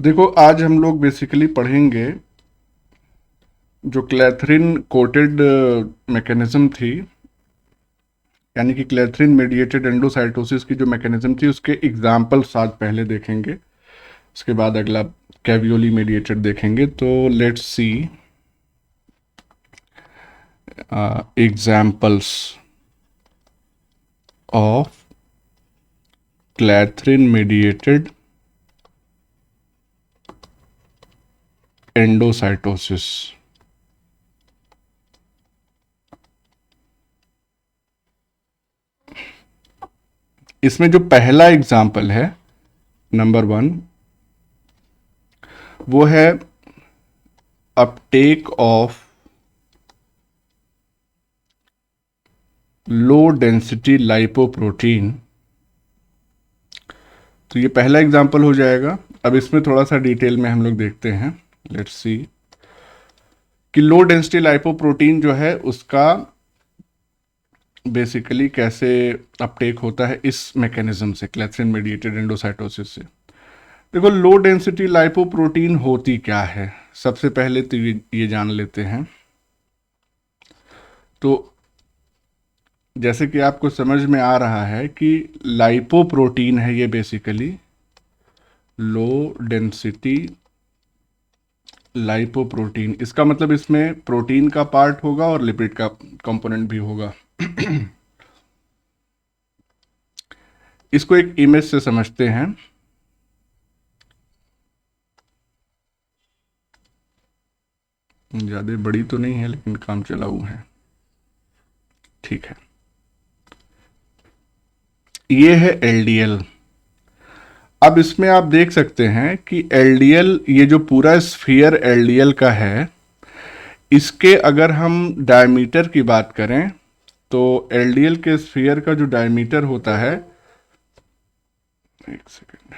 देखो, आज हम लोग बेसिकली पढ़ेंगे जो क्लैथरिन कोटेड मैकेनिज्म थी, यानी कि क्लैथरिन मेडिएटेड एंडोसाइटोसिस की जो मैकेनिज्म थी उसके एग्जाम्पल्स आज पहले देखेंगे। उसके बाद अगला कैवियोली मेडिएटेड देखेंगे। तो let's see examples of clathrin mediated endocytosis. इसमें जो पहला एग्जाम्पल है, नंबर 1, वो है uptake of low density lipoprotein. तो ये पहला एग्जाम्पल हो जाएगा। अब इसमें थोड़ा सा डिटेल में हम लोग देखते हैं। लेट्स सी कि लो डेंसिटी लाइपोप्रोटीन जो है उसका बेसिकली कैसे अपटेक होता है इस मैकेनिज्म से, क्लैथरिन मेडिएटेड एंडोसाइटोसिस से। देखो, लो डेंसिटी लाइपोप्रोटीन होती क्या है, सबसे पहले तो ये जान लेते हैं। तो जैसे कि आपको समझ में आ रहा है कि लाइपोप्रोटीन है ये बेसिकली लो डेंसिटी लाइपोप्रोटीन। इसका मतलब इसमें प्रोटीन का पार्ट होगा और लिपिड का कंपोनेंट भी होगा। इसको एक इमेज से समझते हैं। ज़्यादा बड़ी तो नहीं है लेकिन काम चलाऊ है। ठीक है, ये है एलडीएल। अब इसमें आप देख सकते हैं कि एलडीएल, ये जो पूरा स्फीयर एलडीएल का है, इसके अगर हम डायमीटर की बात करें तो एलडीएल के स्फीयर का जो डायमीटर होता है, एक सेकेंड,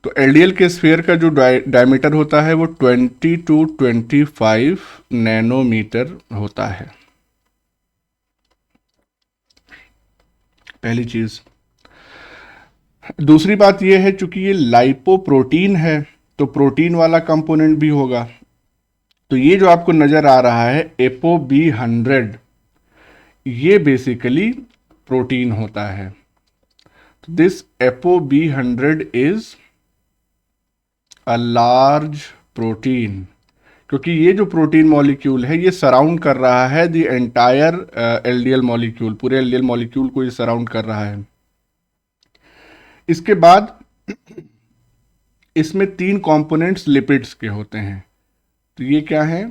तो एलडीएल के स्फीयर का जो डायमीटर होता है वो 20 टू 25 नैनोमीटर होता है। पहली चीज। दूसरी बात यह है, चूंकि ये लाइपोप्रोटीन है तो प्रोटीन वाला कंपोनेंट भी होगा। तो ये जो आपको नजर आ रहा है एपो बी 100, ये बेसिकली प्रोटीन होता है। तो this apo B 100 is a large protein, क्योंकि ये जो प्रोटीन मॉलिक्यूल है ये सराउंड कर रहा है द एंटायर एलडीएल मॉलिक्यूल, पूरे एलडीएल मॉलिक्यूल को ये सराउंड कर रहा है। इसके बाद इसमें 3 कंपोनेंट्स लिपिड्स के होते हैं। तो ये क्या है,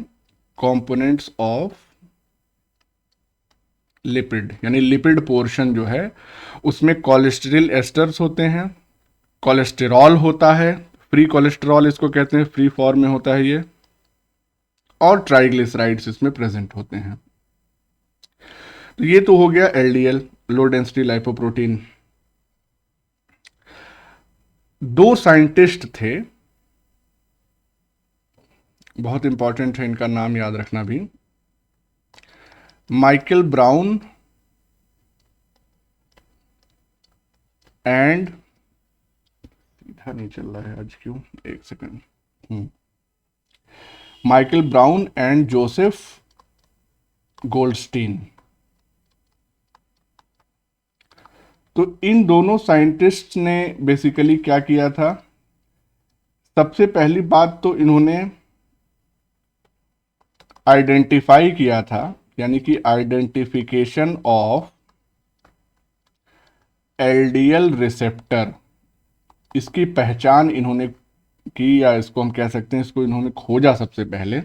कंपोनेंट्स ऑफ लिपिड, यानी लिपिड पोर्शन जो है उसमें कोलेस्टेरॉल एस्टर्स होते हैं, कोलेस्टेरॉल होता है, फ्री कोलेस्टेरॉल इसको कहते हैं, फ्री फॉर्म में होता है ये, और ट्राइग्लिसराइड्स इसमें प्रेजेंट होते हैं। तो ये तो हो गया एलडीएल, लो डेंसिटी लाइपोप्रोटीन। 2 साइंटिस्ट थे, बहुत इंपॉर्टेंट है, इनका नाम याद रखना भी। माइकल ब्राउन एंड, सीधा नहीं चल रहा है आज क्यों, एक second, Michael brown and Joseph Goldstein. तो इन दोनों साइंटिस्ट ने बेसिकली क्या किया था, सबसे पहली बात तो इन्होंने आइडेंटिफाई किया था, यानी कि आइडेंटिफिकेशन ऑफ एलडीएल रिसेप्टर, इसकी पहचान इन्होंने की, या इसको हम कह सकते हैं इसको इन्होंने खोजा सबसे पहले।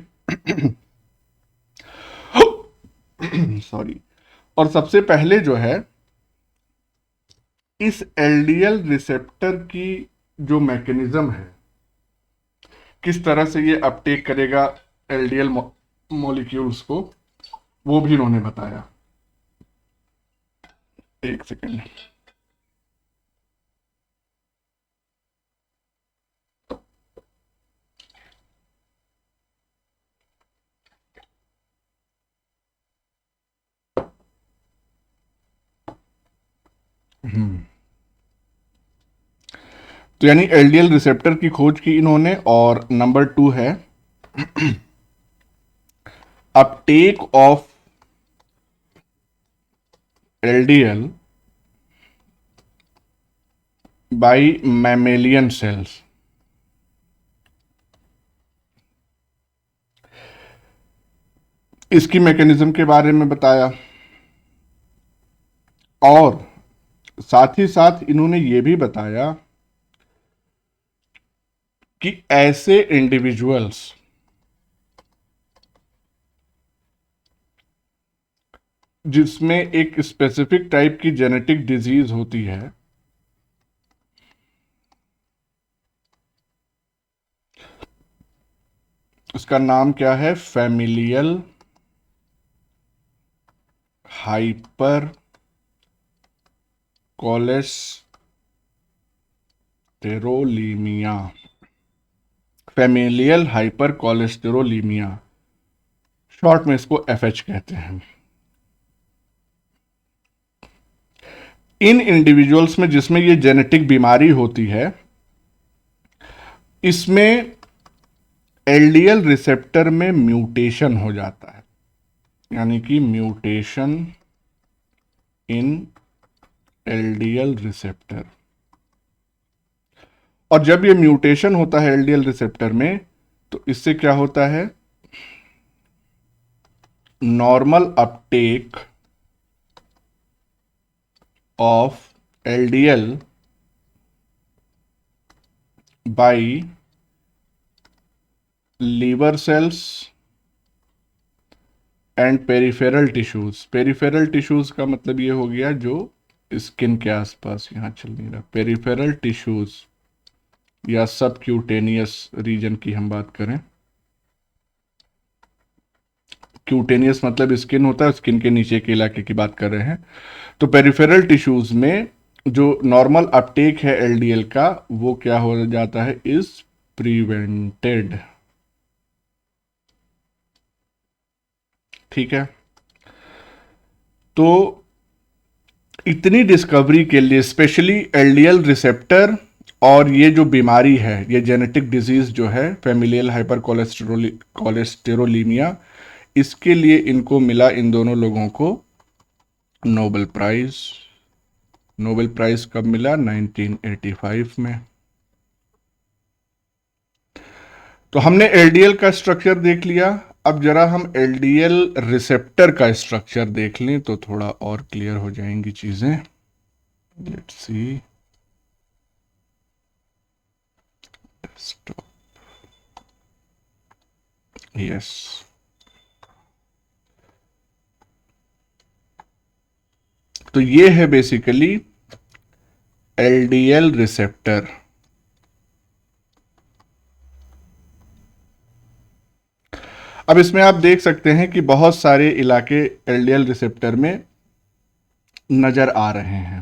सॉरी। और सबसे पहले जो है इस एलडीएल रिसेप्टर की जो मैकेनिज्म है, किस तरह से ये अपटेक करेगा एलडीएल मॉलिक्यूल्स को, वो भी इन्होंने बताया। एक सेकेंड। तो यानी एलडीएल रिसेप्टर की खोज की इन्होंने, और नंबर 2 है uptake of LDL by mammalian cells. इसकी मैकेनिज्म के बारे में बताया, और साथ ही साथ इन्होंने ये भी बताया कि ऐसे इंडिविजुअल्स जिसमें एक स्पेसिफिक टाइप की जेनेटिक डिजीज होती है, उसका नाम क्या है, familial hypercholesterolemia, familial hypercholesterolemia, short में इसको एफएच कहते हैं। इन इंडिविजुअल्स में जिसमें ये जेनेटिक बीमारी होती है, इसमें एलडीएल रिसेप्टर में म्यूटेशन हो जाता है, यानी कि म्यूटेशन इन एलडीएल रिसेप्टर। और जब ये म्यूटेशन होता है एलडीएल रिसेप्टर में, तो इससे क्या होता है, normal uptake of LDL by liver cells and peripheral tissues. Peripheral tissues का मतलब ये हो गया जो स्किन के आसपास, यहां चल नहीं रहा, पेरिफेरल टिश्यूज या सबक्यूटेनियस रीजन की हम बात करें, क्यूटेनियस मतलब स्किन होता है, स्किन के नीचे के इलाके की बात कर रहे हैं। तो पेरिफेरल टिश्यूज में जो नॉर्मल अपटेक है एलडीएल का, वो क्या हो जाता है, इज प्रिवेंटेड। ठीक है, तो इतनी डिस्कवरी के लिए स्पेशली एलडीएल रिसेप्टर और ये जो बीमारी है, ये जेनेटिक डिजीज जो है फैमिलियल हाइपर कोलेस्टेरोलीमिया, इसके लिए इनको मिला, इन दोनों लोगों को, नोबेल प्राइज। नोबेल प्राइज कब मिला, 1985 में। तो हमने एलडीएल का स्ट्रक्चर देख लिया, अब जरा हम एलडीएल रिसेप्टर का स्ट्रक्चर देख लें तो थोड़ा और क्लियर हो जाएंगी चीजें। Let's see, stop, yes. तो ये है बेसिकली एलडीएल रिसेप्टर। अब इसमें आप देख सकते हैं कि बहुत सारे इलाके एलडीएल रिसेप्टर में नजर आ रहे हैं।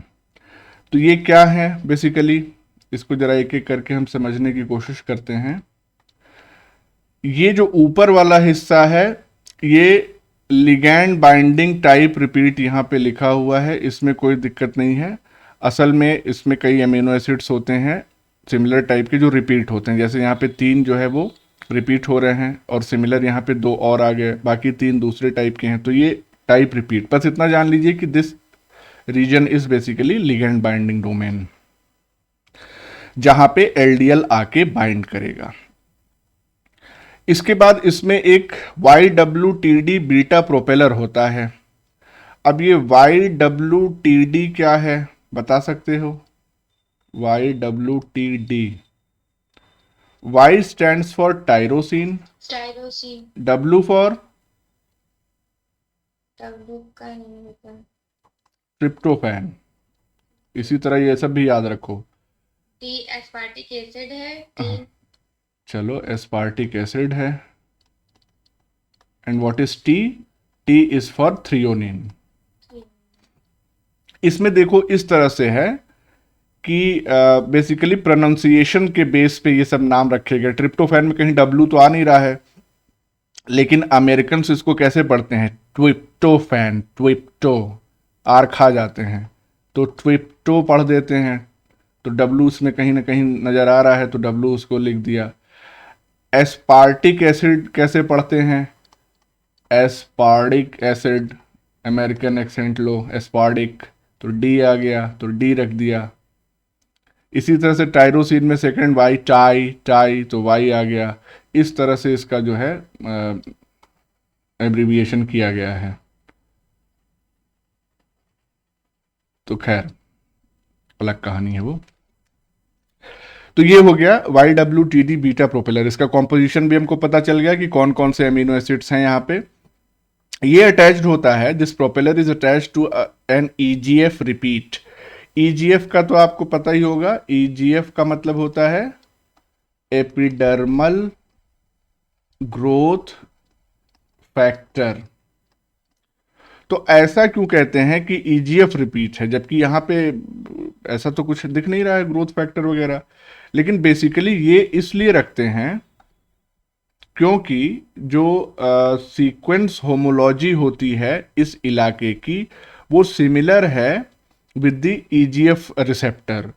तो ये क्या है बेसिकली, इसको जरा एक एक करके हम समझने की कोशिश करते हैं। ये जो ऊपर वाला हिस्सा है, ये लिगैंड बाइंडिंग टाइप रिपीट यहां पे लिखा हुआ है, इसमें कोई दिक्कत नहीं है। असल में इसमें कई अमीनो एसिड्स होते हैं सिमिलर टाइप के जो रिपीट होते हैं, जैसे यहाँ पे 3 जो है वो रिपीट हो रहे हैं, और सिमिलर यहाँ पे 2 और आ गए, बाकी 3 दूसरे टाइप के हैं। तो ये टाइप रिपीट, बस इतना जान लीजिए कि this region is basically ligand binding domain, जहां पे एलडीएल आके बाइंड करेगा। इसके बाद इसमें एक YWTD बीटा प्रोपेलर होता है। अब ये YWTD क्या है बता सकते हो, YWTD, Y stands for tyrosine, W for tryptophan. इसी तरह ये सब भी याद रखो। T एस्पार्टिक एसिड है, चलो एस्पार्टिक एसिड है, and what is T? T is for threonine. इसमें देखो इस तरह से है कि बेसिकली प्रोनाउंसिएशन के बेस पे ये सब नाम रखे गए। ट्रिप्टोफैन में कहीं W तो आ नहीं रहा है, लेकिन अमेरिकन इसको कैसे पढ़ते हैं, ट्विप्टोफैन, ट्विप्टो, आर खा जाते हैं, तो ट्रिप्टो पढ़ देते हैं, तो डब्लू इसमें कहीं ना कहीं नज़र आ रहा है तो डब्लू उसको लिख दिया। एस्पार्टिक एसिड कैसे पढ़ते हैं? एस्पार्टिक एसिड, अमेरिकन एक्सेंट लो, एस्पार्टिक, तो डी आ गया तो डी रख दिया। इसी तरह से टायरोसिन में सेकंड वाई, टाई टाई, तो वाई आ गया। इस तरह से इसका जो है एब्रिविएशन किया गया है। तो खैर अलग कहानी है वो। तो ये हो गया Y W T D beta propeller. इसका कॉम्पोजिशन भी हमको पता चल गया कि कौन कौन से अमीनो एसिड्स हैं यहाँ पे। ये अटैच्ड होता है, this propeller is attached to an EGF repeat. EGF का तो आपको पता ही होगा, ईजीएफ का मतलब होता है एपिडर्मल ग्रोथ फैक्टर। तो ऐसा क्यों कहते हैं कि ईजीएफ रिपीट है, जबकि यहाँ पे ऐसा तो कुछ दिख नहीं रहा है ग्रोथ फैक्टर वगैरह। लेकिन बेसिकली ये इसलिए रखते हैं क्योंकि जो सीक्वेंस होमोलॉजी होती है इस इलाके की, वो सिमिलर है विद द ईजीएफ रिसेप्टर,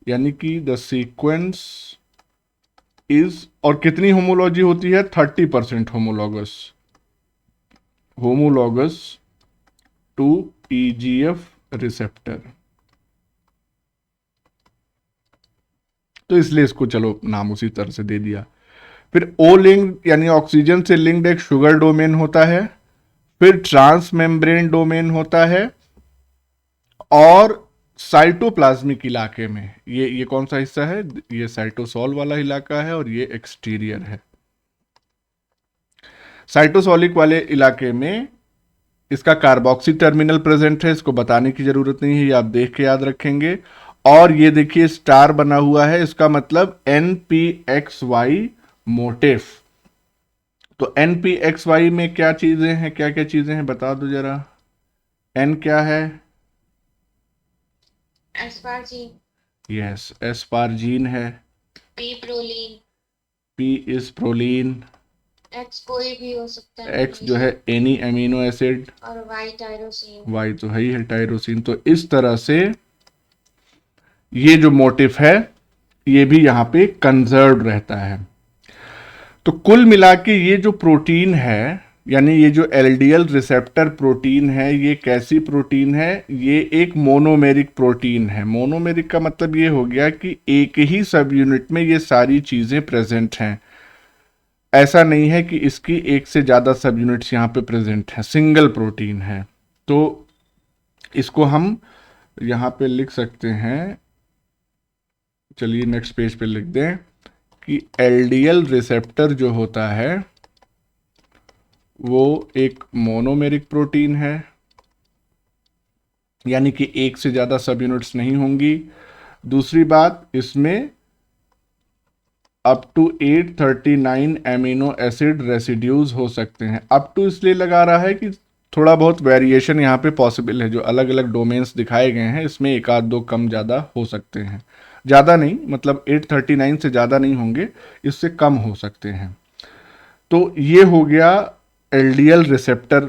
यानी कि द सीक्वेंस इज, और कितनी होमोलॉजी होती है? 30% होमोलॉगस टू ईजीएफ रिसेप्टर। तो इसलिए इसको चलो नाम उसी तरह से दे दिया। फिर ओ लिंक्ड यानी ऑक्सीजन से लिंक्ड एक शुगर डोमेन होता है, फिर ट्रांस मेम्ब्रेन डोमेन होता है, और साइटोप्लाज्मिक इलाके में ये कौन सा हिस्सा है? ये साइटोसॉल वाला इलाका है और ये एक्सटीरियर है। साइटोसॉलिक वाले इलाके में इसका कार्बोक्सी टर्मिनल प्रेजेंट है, इसको बताने की जरूरत नहीं है, ये आप देख के याद रखेंगे। और ये देखिए स्टार बना हुआ है, इसका मतलब NPXY मोटिफ। तो NPXY में क्या चीजें हैं, क्या क्या चीजें हैं बता दो जरा। N क्या है? एस्पार्जीन, यस, एस्पार्जीन है। P proline, P is proline. X कोई भी हो सकता है, X जो है एनी अमीनो एसिड, और वाई टायरोसिन। Y तो है ही है टायरोसिन। तो इस तरह से ये जो मोटिफ है ये भी यहाँ पे कंजर्व रहता है। तो कुल मिला के ये जो प्रोटीन है, यानी ये जो LDL रिसेप्टर प्रोटीन है, ये कैसी प्रोटीन है? ये एक मोनोमेरिक प्रोटीन है। मोनोमेरिक का मतलब ये हो गया कि एक ही सब यूनिट में ये सारी चीजें प्रेजेंट हैं। ऐसा नहीं है कि इसकी एक से ज्यादा सब यूनिट्स यहाँ पे प्रेजेंट हैं, सिंगल प्रोटीन है। तो इसको हम यहाँ पे लिख सकते हैं, चलिए नेक्स्ट पेज पे लिख दें कि LDL रिसेप्टर जो होता है वो एक मोनोमेरिक प्रोटीन है, यानी कि एक से ज्यादा सब यूनिट्स नहीं होंगी। दूसरी बात, इसमें up to 839 amino acid residues हो सकते हैं। अप टू इसलिए लगा रहा है कि थोड़ा बहुत वेरिएशन यहाँ पे पॉसिबल है। जो अलग अलग डोमेन्स दिखाए गए हैं इसमें एक आध दो कम ज़्यादा हो सकते हैं, ज़्यादा नहीं, मतलब 839 से ज़्यादा नहीं होंगे, इससे कम हो सकते हैं। तो ये हो गया LDL रिसेप्टर।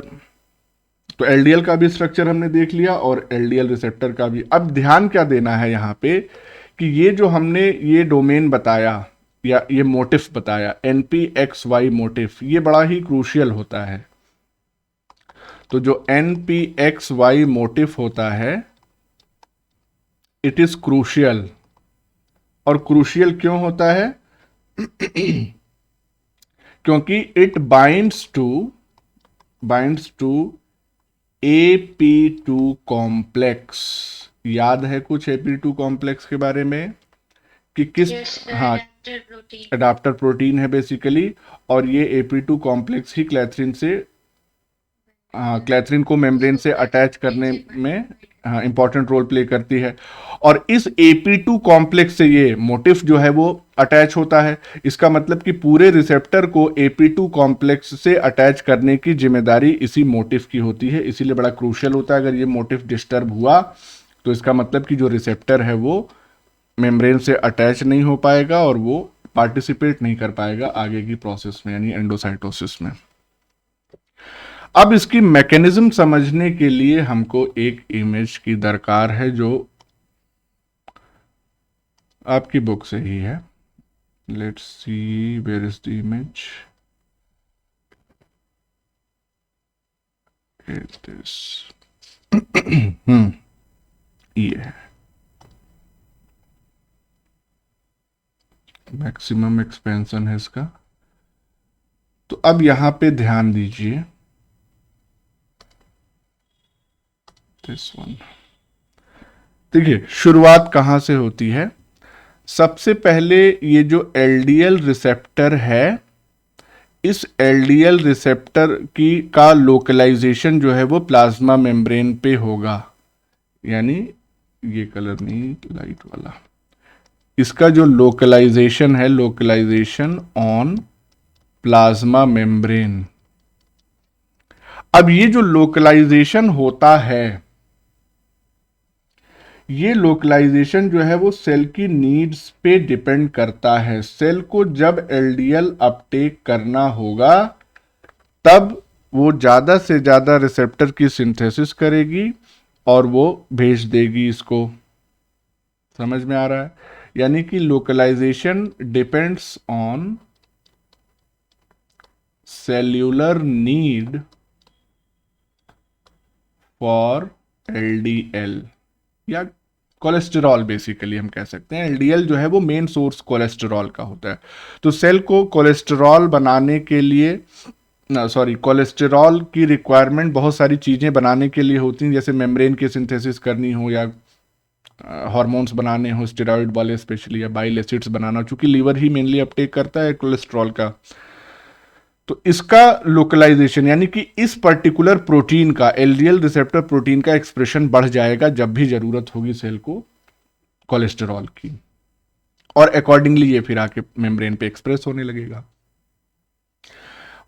तो LDL का भी स्ट्रक्चर हमने देख लिया और LDL रिसेप्टर का भी। अब ध्यान क्या देना है यहाँ पे कि ये जो हमने ये डोमेन बताया या ये मोटिफ बताया NPXY मोटिफ, ये बड़ा ही क्रूशियल होता है। तो जो NPXY मोटिफ होता है इट इज क्रूशियल। और क्रूशियल क्यों होता है? क्योंकि it binds to AP2 complex. याद है कुछ AP2 कॉम्प्लेक्स के बारे में कि किस? हाँ, अडाप्टर प्रोटीन है बेसिकली, और ये AP2 कॉम्प्लेक्स ही क्लैथरीन से, क्लैथरीन को मेम्ब्रेन से अटैच करने में इंपॉर्टेंट रोल प्ले करती है। और इस AP2 कॉम्प्लेक्स से ये मोटिफ जो है वो अटैच होता है। इसका मतलब कि पूरे रिसेप्टर को AP2 कॉम्प्लेक्स से अटैच करने की जिम्मेदारी इसी मोटिफ की होती है। इसीलिए बड़ा क्रूशियल होता है। अगर ये मोटिफ डिस्टर्ब हुआ तो इसका मतलब कि जो रिसेप्टर है वो मेम्ब्रेन से अटैच नहीं हो पाएगा और वो पार्टिसिपेट नहीं कर पाएगा आगे की प्रोसेस में, यानी एंडोसाइटोसिस में। अब इसकी मैकेनिज्म समझने के लिए हमको एक इमेज की दरकार है जो आपकी बुक से ही है. Let's see where is the image. It is ये है मैक्सिमम एक्सपेंशन है इसका. तो अब यहां पे ध्यान दीजिए, दिस वन. देखिए शुरुआत कहां से होती है. सबसे पहले ये जो एलडीएल रिसेप्टर है, इस एलडीएल रिसेप्टर की का लोकलाइजेशन जो है वो प्लाज्मा मेम्ब्रेन पे होगा. यानी ये कलर नहीं, लाइट वाला. इसका जो लोकलाइजेशन है, लोकलाइजेशन ऑन प्लाज्मा मेम्ब्रेन. अब ये जो लोकलाइजेशन होता है, ये लोकलाइजेशन जो है वो सेल की नीड्स पे डिपेंड करता है. सेल को जब एलडीएल अपटेक करना होगा तब वो ज्यादा से ज्यादा रिसेप्टर की सिंथेसिस करेगी और वो भेज देगी इसको. समझ में आ रहा है. यानी कि localisation depends on cellular need for LDL या कोलेस्टेरॉल. बेसिकली हम कह सकते हैं एलडीएल जो है वो मेन सोर्स कोलेस्टेरॉल का होता है. तो सेल को कोलेस्टेरॉल बनाने के लिए कोलेस्टेरॉल की रिक्वायरमेंट बहुत सारी चीज़ें बनाने के लिए होती हैं, जैसे मेम्ब्रेन की सिंथेसिस करनी हो या हार्मोन्स बनाने हो, स्टेरॉइड वाले स्पेशली, या बाइल एसिड्स बनाना, चूंकि लीवर ही मेनली अपटेक करता है कोलेस्ट्रॉल का. तो इसका लोकलाइजेशन यानी कि इस पर्टिकुलर प्रोटीन का, एलडीएल रिसेप्टर प्रोटीन का एक्सप्रेशन बढ़ जाएगा जब भी जरूरत होगी सेल को कोलेस्टेरॉल की, और अकॉर्डिंगली ये फिर आके मेम्ब्रेन पे एक्सप्रेस होने लगेगा.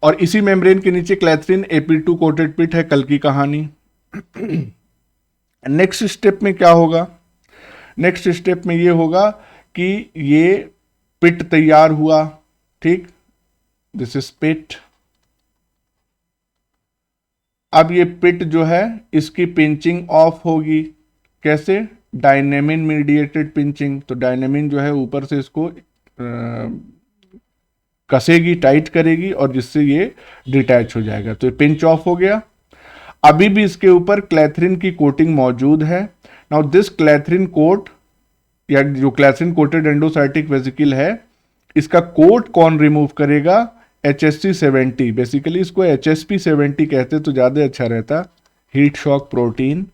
और इसी मेम्ब्रेन के नीचे क्लैथरिन AP2 कोटेड पिट है. कल की कहानी. नेक्स्ट स्टेप में क्या होगा. नेक्स्ट स्टेप में ये होगा कि ये पिट तैयार हुआ. ठीक, दिस इज पिट. अब ये पिट जो है इसकी पिंचिंग ऑफ होगी. कैसे. डायनेमिन मीडिएटेड पिंचिंग. तो डायनेमिन जो है ऊपर से इसको कसेगी, टाइट करेगी, और जिससे ये डिटैच हो जाएगा. तो ये पिंच ऑफ हो गया. अभी भी इसके ऊपर क्लैथरिन की कोटिंग मौजूद है. नाउ दिस क्लैथरिन कोट या जो क्लैथरिन कोटेड एंडोसाइटिक वेसिकल है, इसका कोट कौन रिमूव करेगा. HSC70. बेसिकली इसको HSP70 कहते तो ज्यादा अच्छा रहता, हीट शॉक प्रोटीन,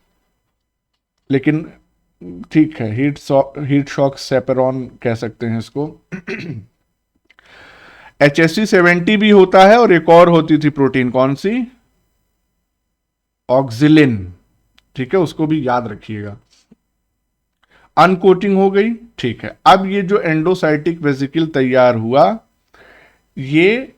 लेकिन ठीक है, हीट शॉक सेपेरॉन कह सकते हैं इसको. HSC70 भी होता है, और एक और होती थी प्रोटीन, कौन सी, ऑक्सिलिन. ठीक है, उसको भी याद रखिएगा. अनकोटिंग हो गई. ठीक है, अब ये जो एंडोसाइटिक वेसिकल तैयार हुआ, ये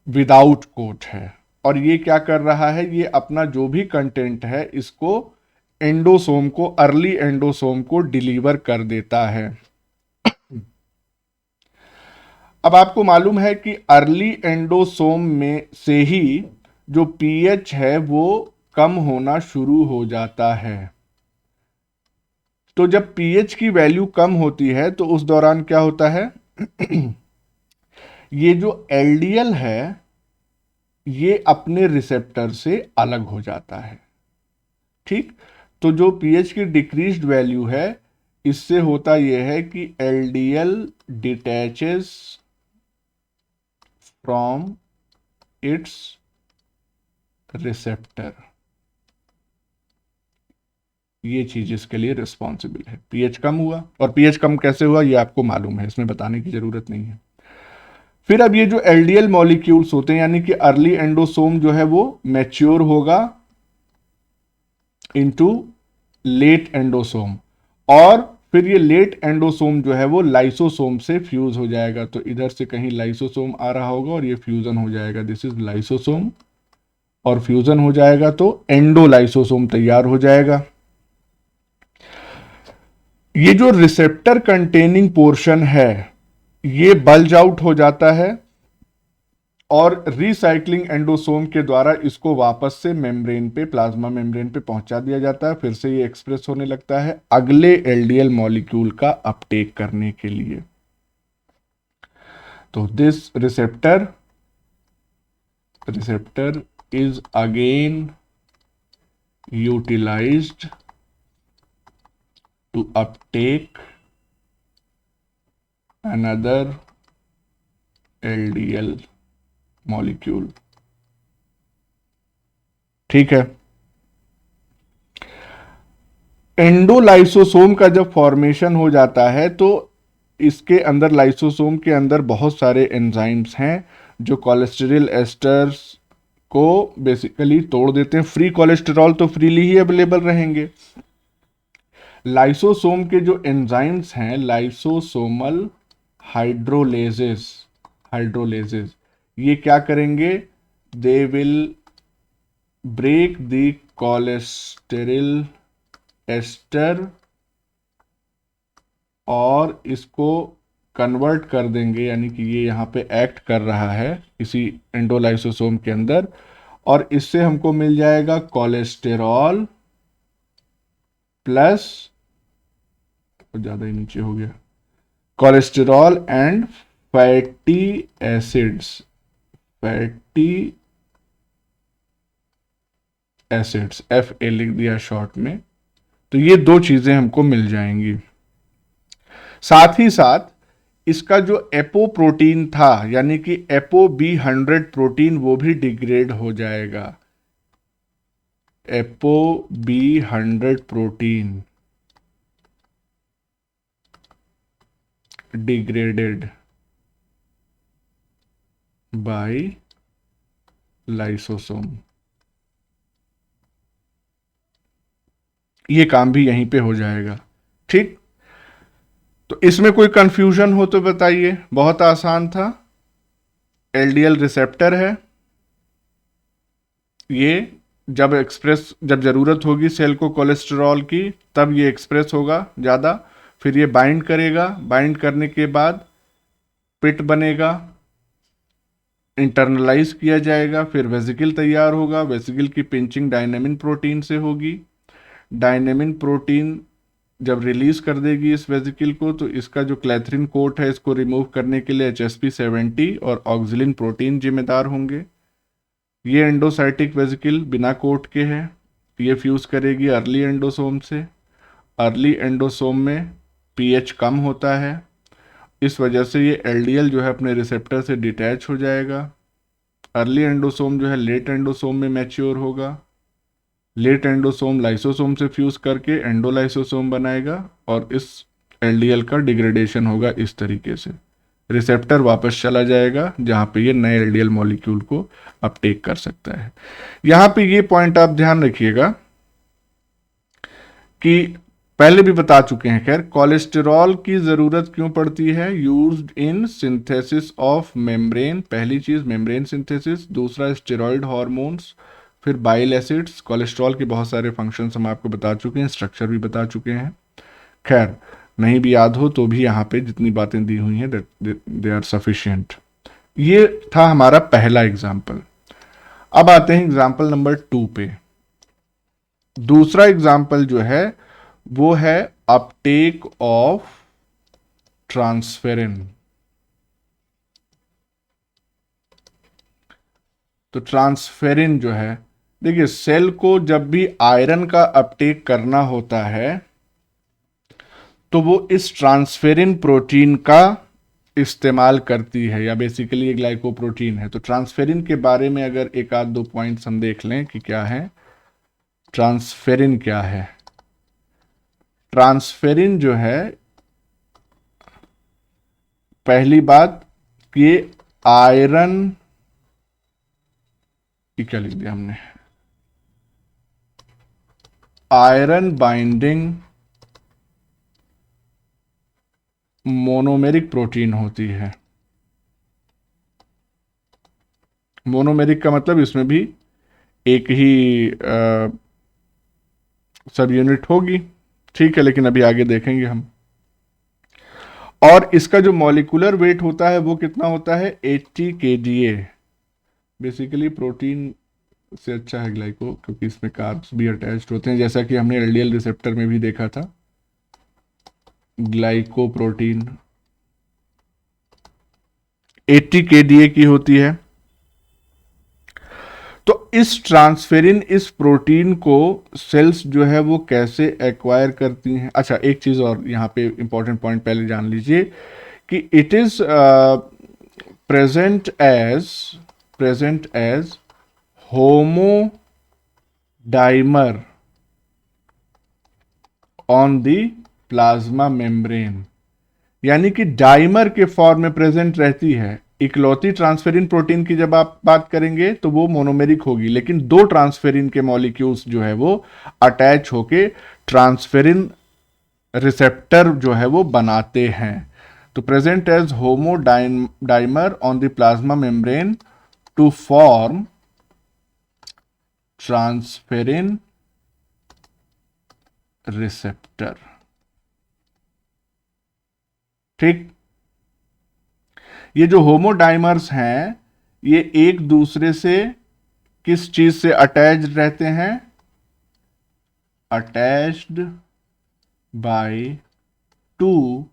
विदाउट कोट है, और ये क्या कर रहा है, ये अपना जो भी कंटेंट है इसको एंडोसोम को, अर्ली एंडोसोम को डिलीवर कर देता है. अब आपको मालूम है कि अर्ली एंडोसोम में से ही जो पीएच है वो कम होना शुरू हो जाता है. तो जब पीएच की वैल्यू कम होती है तो उस दौरान क्या होता है, ये जो एलडीएल है ये अपने रिसेप्टर से अलग हो जाता है. ठीक, तो जो पीएच की डिक्रीज्ड वैल्यू है, इससे होता यह है कि LDL detaches from its receptor. ये चीज इसके लिए रिस्पॉन्सिबल है. पीएच कम हुआ, और पीएच कम कैसे हुआ ये आपको मालूम है, इसमें बताने की जरूरत नहीं है. फिर अब ये जो एलडीएल मॉलिक्यूल्स होते हैं, यानी कि अर्ली एंडोसोम जो है वो मैच्योर होगा इनटू लेट एंडोसोम, और फिर ये लेट एंडोसोम जो है वो लाइसोसोम से फ्यूज हो जाएगा. तो इधर से कहीं लाइसोसोम आ रहा होगा और ये फ्यूजन हो जाएगा. दिस इज लाइसोसोम, और फ्यूजन हो जाएगा तो एंडोलाइसोसोम तैयार हो जाएगा. ये जो रिसेप्टर कंटेनिंग पोर्शन है ये बल्ज आउट हो जाता है, और रिसाइक्लिंग एंडोसोम के द्वारा इसको वापस से मेम्ब्रेन पे, प्लाज्मा मेम्ब्रेन पे पहुंचा दिया जाता है। फिर से ये एक्सप्रेस होने लगता है अगले एलडीएल मॉलिक्यूल का अपटेक करने के लिए। तो this receptor is again utilized to uptake another LDL molecule। ठीक है। एंडोलाइसोसोम का जब फॉर्मेशन हो जाता है तो इसके अंदर, लाइसोसोम के अंदर बहुत सारे एंजाइम्स हैं जो कोलेस्टेरॉल एस्टर्स को बेसिकली तोड़ देते हैं। फ्री कोलेस्टेरॉल तो फ्रीली ही अवेलेबल रहेंगे। लाइसोसोम के जो एंजाइम्स हैं, लाइसोसोमल हाइड्रोलेजेस, ये क्या करेंगे? They will break the cholesterol ester और इसको कन्वर्ट कर देंगे, यानी कि ये यहाँ पे एक्ट कर रहा है इसी एंडोलाइसोसोम के अंदर, और इससे हमको मिल जाएगा कोलेस्टेरॉल प्लस, ज़्यादा ही नीचे हो गया, cholesterol and fatty acids, FA लिख दिया शॉर्ट में। तो ये दो चीज़ें हमको मिल जाएंगी। साथ ही साथ इसका जो एपोप्रोटीन था, यानी कि ApoB100 प्रोटीन, वो भी डिग्रेड हो जाएगा। ApoB100 protein degraded by lysosome. ये काम भी यहीं पे हो जाएगा। ठीक, तो इसमें कोई कंफ्यूजन हो तो बताइए। बहुत आसान था। एलडीएल रिसेप्टर है, ये जब जरूरत होगी सेल को कोलेस्टेरॉल की, तब ये एक्सप्रेस होगा ज़्यादा। फिर ये बाइंड करेगा, बाइंड करने के बाद पिट बनेगा, इंटरनलाइज किया जाएगा, फिर वेसिकल तैयार होगा। वेसिकल की पिंचिंग डायनेमिन प्रोटीन से होगी। डायनेमिन प्रोटीन जब रिलीज कर देगी इस वेसिकल को, तो इसका जो क्लैथरिन कोट है, इसको रिमूव करने के लिए HSP70 और ऑक्सिलिन प्रोटीन जिम्मेदार होंगे। ये एंडोसाइटिक वेसिकल बिना कोट के है। ये फ्यूज करेगी अर्ली एंडोसोम से। अर्ली एंडोसोम में pH कम होता है, इस वजह से ये LDL जो है अपने रिसेप्टर से डिटैच हो जाएगा। अर्ली एंडोसोम जो है लेट एंडोसोम में मैच्योर होगा। लेट एंडोसोम लाइसोसोम से फ्यूज करके एंडोलाइसोसोम बनाएगा और इस LDL का डिग्रेडेशन होगा इस तरीके से। रिसेप्टर वापस चला जाएगा जहाँ पे ये नए LDL मॉलिक्यूल को अपटेक कर सकता है। यहाँ पे ये पॉइंट आप ध्यान रखिएगा कि पहले भी बता चुके हैं, खैर, कोलेस्टेरॉल की ज़रूरत क्यों पड़ती है? Used in synthesis of membrane. पहली चीज़ मेम्ब्रेन सिंथेसिस, दूसरा स्टेरॉइड हार्मोन्स, फिर बाइल एसिड्स। कोलेस्ट्रॉल के बहुत सारे फंक्शंस हम आपको बता चुके हैं, स्ट्रक्चर भी बता चुके हैं। खैर, नहीं भी याद हो तो भी यहाँ पे जितनी बातें दी हुई हैं दे आर सफिशिएंट। ये था हमारा पहला एग्जाम्पल। अब आते हैं एग्जाम्पल नंबर 2 पे। दूसरा एग्जाम्पल जो है वो है अपटेक ऑफ ट्रांसफेरिन। तो ट्रांसफेरिन जो है, देखिए, सेल को जब भी आयरन का अपटेक करना होता है तो वो इस ट्रांसफेरिन प्रोटीन का इस्तेमाल करती है, या बेसिकली ये ग्लाइकोप्रोटीन है। तो ट्रांसफेरिन के बारे में अगर एक आध दो पॉइंट्स हम देख लें कि क्या है ट्रांसफेरिन। क्या है ट्रांसफेरिन? जो है, पहली बात, ये आयरन की, क्या लिख दिया हमने, आयरन बाइंडिंग मोनोमेरिक प्रोटीन होती है। मोनोमेरिक का मतलब इसमें भी एक ही सब यूनिट होगी, ठीक है, लेकिन अभी आगे देखेंगे हम। और इसका जो मॉलिक्यूलर वेट होता है वो कितना होता है? 80 kDa। बेसिकली प्रोटीन से अच्छा है ग्लाइको, क्योंकि इसमें कार्ब्स भी अटैच्ड होते हैं, जैसा कि हमने एलडीएल रिसेप्टर में भी देखा था। ग्लाइकोप्रोटीन 80 केडीए की होती है। तो इस ट्रांसफेरिन, इस प्रोटीन को सेल्स जो है वो कैसे एक्वायर करती हैं। अच्छा, एक चीज और यहाँ पे इंपॉर्टेंट पॉइंट पहले जान लीजिए कि it is present as homodimer on the plasma membrane, यानी कि डाइमर के फॉर्म में प्रेजेंट रहती है। इकलौती ट्रांसफेरिन प्रोटीन की जब आप बात करेंगे तो वो मोनोमेरिक होगी, लेकिन दो ट्रांसफेरिन के मॉलिक्यूल्स जो है वो अटैच होके ट्रांसफेरिन रिसेप्टर जो है वो बनाते हैं। तो present as homodimer on the plasma membrane to form transferrin receptor. ठीक, ये जो होमोडाइमर्स हैं ये एक दूसरे से किस चीज से अटैच्ड रहते हैं? Attached by two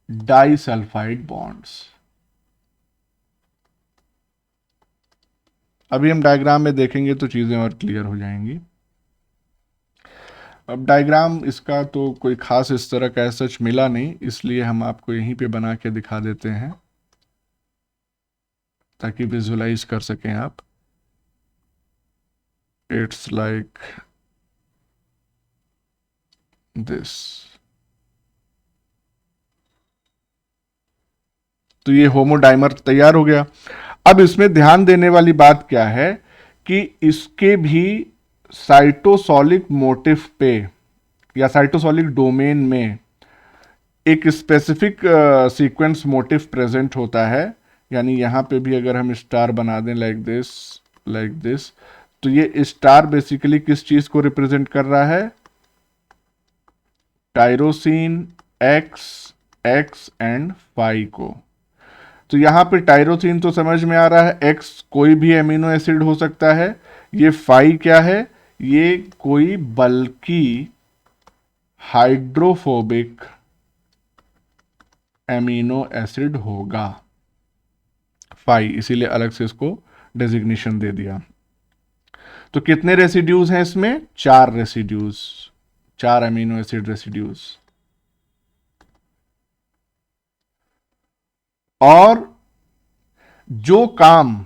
disulphide bonds. अभी हम डायग्राम में देखेंगे तो चीजें और क्लियर हो जाएंगी। अब डायग्राम इसका तो कोई खास इस तरह का सच मिला नहीं, इसलिए हम आपको यहीं पे बना के दिखा देते हैं ताकि विजुलाइज कर सकें आप। It's like this. तो ये होमोडाइमर तैयार हो गया। अब इसमें ध्यान देने वाली बात क्या है कि इसके भी साइटोसॉलिक मोटिफ पे या साइटोसॉलिक डोमेन में एक स्पेसिफिक सीक्वेंस मोटिफ प्रेजेंट होता है। यानी यहां पे भी अगर हम स्टार बना दें लाइक दिस, तो ये स्टार बेसिकली किस चीज को रिप्रेजेंट कर रहा है? टायरोसिन एक्स एंड फाई को। तो यहां पे टायरोसिन तो समझ में आ रहा है, एक्स कोई भी एमिनो एसिड हो सकता है। ये फाई क्या है? ये कोई बल्कि हाइड्रोफोबिक एमिनो एसिड होगा, फाई, इसीलिए अलग से इसको डेजिग्नेशन दे दिया। तो कितने रेसिड्यूज हैं इसमें? 4 रेसिड्यूज, 4 एमिनो एसिड रेसिड्यूज। और जो काम,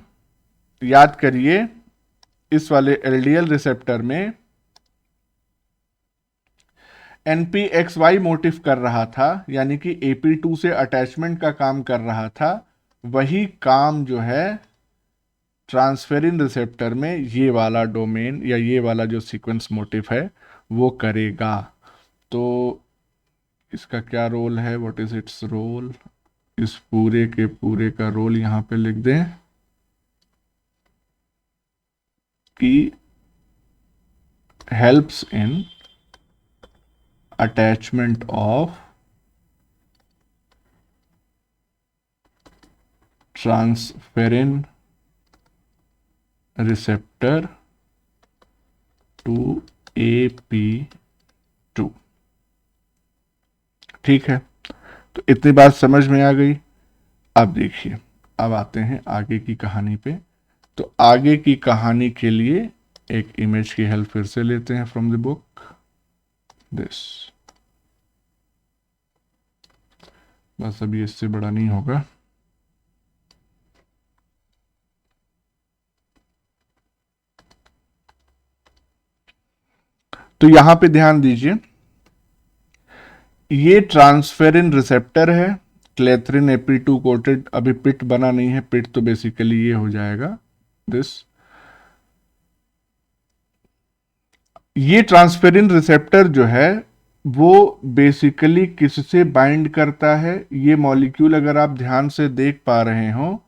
याद करिए, इस वाले एलडीएल रिसेप्टर में NPXY मोटिफ कर रहा था, यानी कि AP2 से अटैचमेंट का काम कर रहा था, वही काम जो है ट्रांसफेरिन रिसेप्टर में ये वाला डोमेन या ये वाला जो सीक्वेंस मोटिफ है वो करेगा। तो इसका क्या रोल है? What is its role? इस पूरे के पूरे का रोल यहां पे लिख दें कि helps in attachment of transferrin receptor to AP2। ठीक है, तो इतनी बात समझ में आ गई। अब देखिए, अब आते हैं आगे की कहानी पे। तो आगे की कहानी के लिए एक इमेज की हेल्प फिर से लेते हैं फ्रॉम द बुक दिस। बस अभी इससे बड़ा नहीं होगा। तो यहां पे ध्यान दीजिए, ये ट्रांसफेरिन रिसेप्टर है, क्लेथरिन AP2 कोटेड। अभी पिट बना नहीं है, पिट तो बेसिकली ये हो जाएगा दिस। ये ट्रांसफेरिन रिसेप्टर जो है वो बेसिकली किससे बाइंड करता है? ये मॉलिक्यूल अगर आप ध्यान से देख पा रहे हो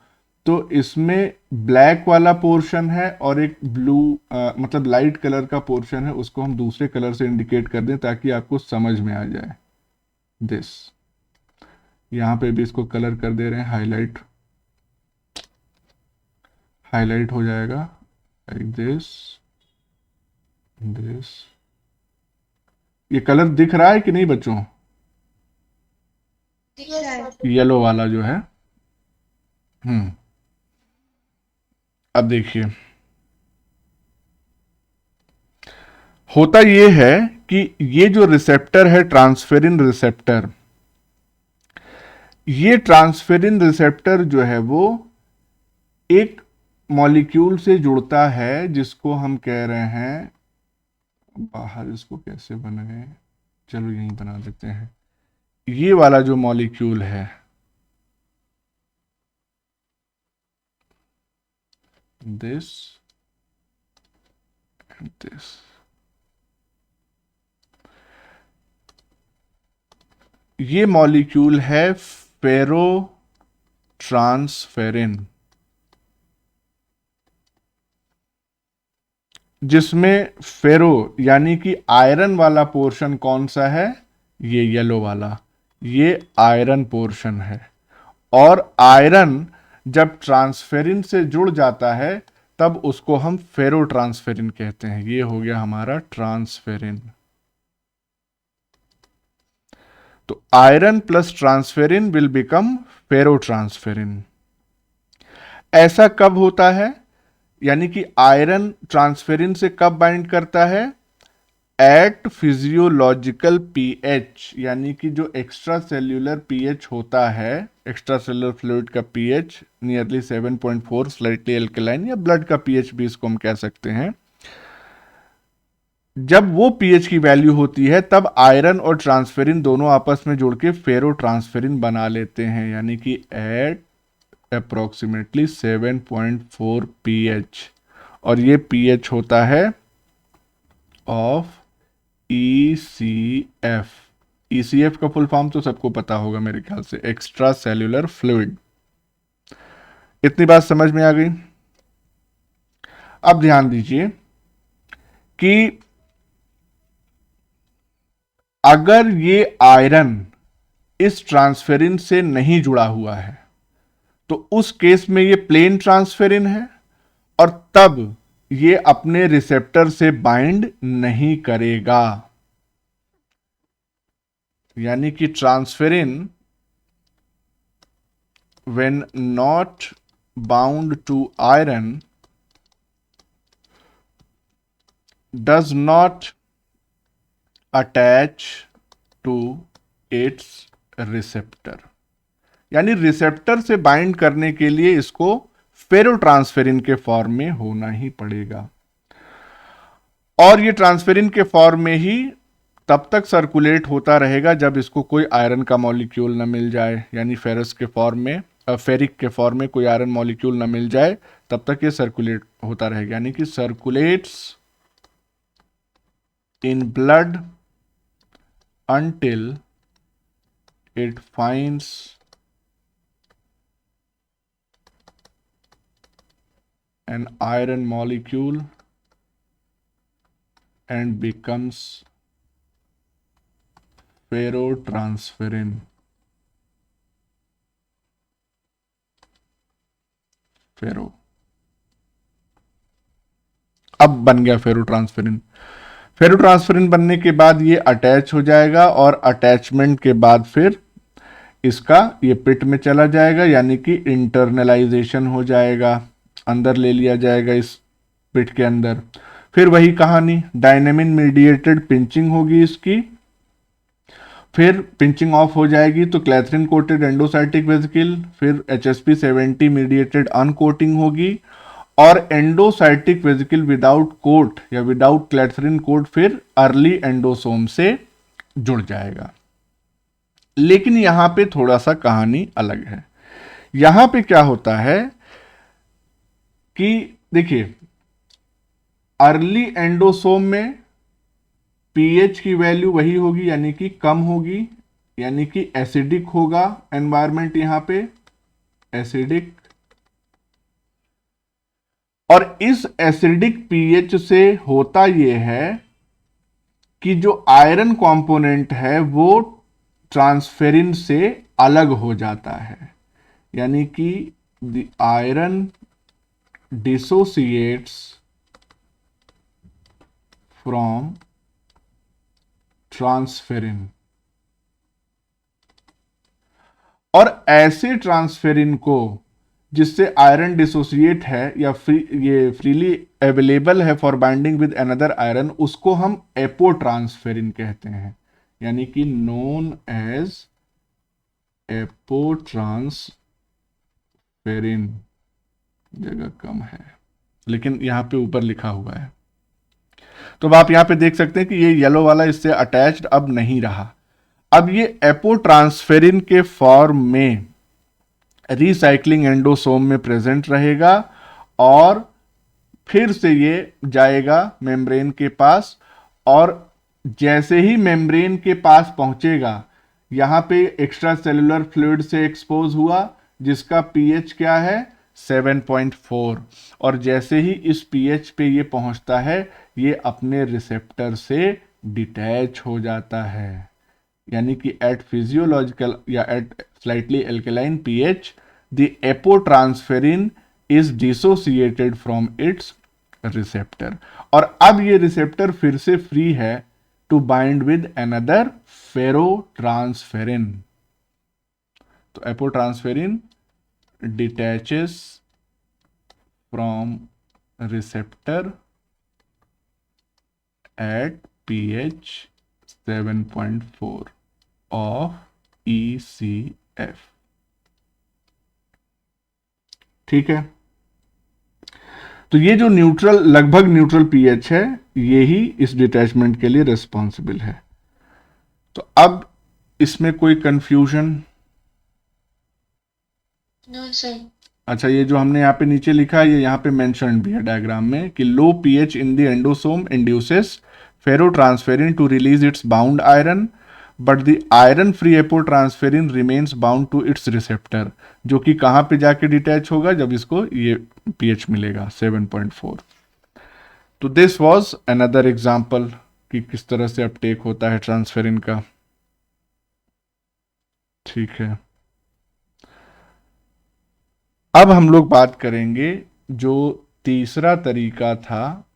तो इसमें ब्लैक वाला पोर्शन है और एक ब्लू मतलब लाइट कलर का पोर्शन है, उसको हम दूसरे कलर से इंडिकेट कर दें ताकि आपको समझ में आ जाए दिस। यहां पे भी इसको कलर कर दे रहे हैं, हाईलाइट हो जाएगा लाइक दिस। ये कलर दिख रहा है कि नहीं बच्चों? दिख रहा है। येलो वाला जो है। अब देखिए, होता ये है कि ये जो रिसेप्टर है ट्रांसफेरिन रिसेप्टर, ये ट्रांसफेरिन रिसेप्टर जो है वो एक मॉलिक्यूल से जुड़ता है जिसको हम कह रहे हैं, बाहर इसको कैसे बनाए, चलो यहीं बना देते हैं। ये वाला जो मॉलिक्यूल है दिस एंड दिस, ये मॉलिक्यूल है फेरो ट्रांसफेरिन, जिसमें फेरो यानी कि आयरन वाला पोर्शन कौन सा है? ये येलो वाला, ये आयरन पोर्शन है। और आयरन जब ट्रांसफेरिन से जुड़ जाता है तब उसको हम फेरो ट्रांसफेरिन कहते हैं। ये हो गया हमारा ट्रांसफेरिन। तो iron plus transferrin will become ferro transferrin. ऐसा कब होता है? यानी कि आयरन ट्रांसफेरिन से कब बाइंड करता है? एट फिजियोलॉजिकल पीएच, यानी कि जो एक्स्ट्रा सेल्यूलर पीएच होता है, एक्स्ट्रा सेल्यूलर फ्लूइड का पीएच नियरली 7.4, स्लाइटली एल्कलाइन, या ब्लड का पीएच भी इसको हम कह सकते हैं। जब वो पीएच की वैल्यू होती है तब आयरन और ट्रांसफेरिन दोनों आपस में जुड़ के फेरो ट्रांसफेरिन बना लेते हैं, यानी कि एट अप्रोक्सीमेटली 7.4 pH, और ये pH होता है ऑफ ECF। ECF का फुल फॉर्म तो सबको पता होगा मेरे ख्याल से, एक्स्ट्रा सेल्यूलर फ्लूइड। इतनी बात समझ में आ गई? अब ध्यान दीजिए कि अगर ये आयरन इस ट्रांसफेरिन से नहीं जुड़ा हुआ है तो उस केस में ये प्लेन ट्रांसफेरिन है, और तब ये अपने रिसेप्टर से बाइंड नहीं करेगा। यानी कि transferrin when not bound to iron does not attach to its receptor, यानी रिसेप्टर से बाइंड करने के लिए इसको फेरो ट्रांसफेरिन के फॉर्म में होना ही पड़ेगा। और ये ट्रांसफेरिन के फॉर्म में ही तब तक सर्कुलेट होता रहेगा जब इसको कोई आयरन का मॉलिक्यूल ना मिल जाए, यानी फेरस के फॉर्म में, फेरिक के फॉर्म में कोई आयरन मॉलिक्यूल ना मिल जाए, तब तक ये सर्कुलेट होता रहेगा। यानी कि circulates in blood until it finds an iron molecule and becomes ferrotransferrin। फेरो अब बन गया फेरोट्रांसफेरिन। फेरोट्रांसफेरिन बनने के बाद ये अटैच हो जाएगा, और अटैचमेंट के बाद फिर इसका ये पिट में चला जाएगा, यानी कि इंटरनलाइजेशन हो जाएगा, अंदर ले लिया जाएगा इस पिट के अंदर। फिर वही कहानी, डायनेमिन मीडिएटेड पिंचिंग होगी इसकी, फिर पिंचिंग ऑफ हो जाएगी तो क्लैथरिन कोटेड एंडोसाइटिक वेसिकल, फिर HSP70 मीडिएटेड अनकोटिंग होगी, और एंडोसाइटिक वेसिकल विदाउट कोट या विदाउट क्लैथरिन कोट फिर अर्ली एंडोसोम से जुड़ जाएगा। लेकिन यहां पे थोड़ा सा कहानी अलग है। यहां पे क्या होता है कि देखिए, अर्ली एंडोसोम में पीएच की वैल्यू वही होगी, यानी कि कम होगी, यानी कि एसिडिक होगा एनवायरमेंट, यहां पे एसिडिक। और इस एसिडिक पीएच से होता यह है कि जो आयरन कंपोनेंट है वो ट्रांसफेरिन से अलग हो जाता है, यानी कि the iron dissociates from transferrin, और ऐसे ट्रांसफेरिन को जिससे आयरन डिसोसिएट है या ये फ्रीली अवेलेबल है for binding with another iron, उसको हम एपोट्रांसफेरिन कहते हैं, यानी कि नोन एज एपोट्रांसफेरिन। जगह कम है लेकिन यहां पे ऊपर लिखा हुआ है, तो अब आप यहां पे देख सकते हैं कि ये येलो वाला इससे अटैच्ड अब नहीं रहा। अब ये एपोट्रांसफेरिन के फॉर्म में रिसाइक्लिंग एंडोसोम में प्रेजेंट रहेगा और फिर से ये जाएगा मेम्ब्रेन के पास, और जैसे ही मेम्ब्रेन के पास पहुंचेगा यहां पे एक्स्ट्रा सेलुलर फ्लूइड से एक्सपोज हुआ जिसका पीएच क्या है 7.4, और जैसे ही इस पीएच पे ये पहुंचता है ये अपने रिसेप्टर से डिटैच हो जाता है, यानी कि एट फिजियोलॉजिकल या at slightly alkaline pH the apotransferrin is dissociated from its receptor, और अब ये रिसेप्टर फिर से फ्री है to bind with another ferrotransferrin. तो apotransferrin detaches from receptor at pH 7.4 of ECF। ठीक है, तो ये जो न्यूट्रल, लगभग न्यूट्रल पीएच है, ये ही इस डिटैचमेंट के लिए रिस्पॉन्सिबल है। तो अब इसमें कोई कंफ्यूजन? No sir. अच्छा, ये जो हमने यहाँ पे नीचे लिखा है ये यहाँ पे मेंशन भी है डायग्राम में कि low pH in the endosome induces ferrotransferrin to release its bound iron, but the iron free apotransferrin remains bound to its receptor, जो कि कहाँ पे जाके डिटैच होगा जब इसको ये पीएच मिलेगा 7.4। तो दिस वाज अनदर एग्जांपल कि किस तरह से अपटेक होता है ट्रांसफेरिन का। ठीक है, अब हम लोग बात करेंगे जो तीसरा तरीका था,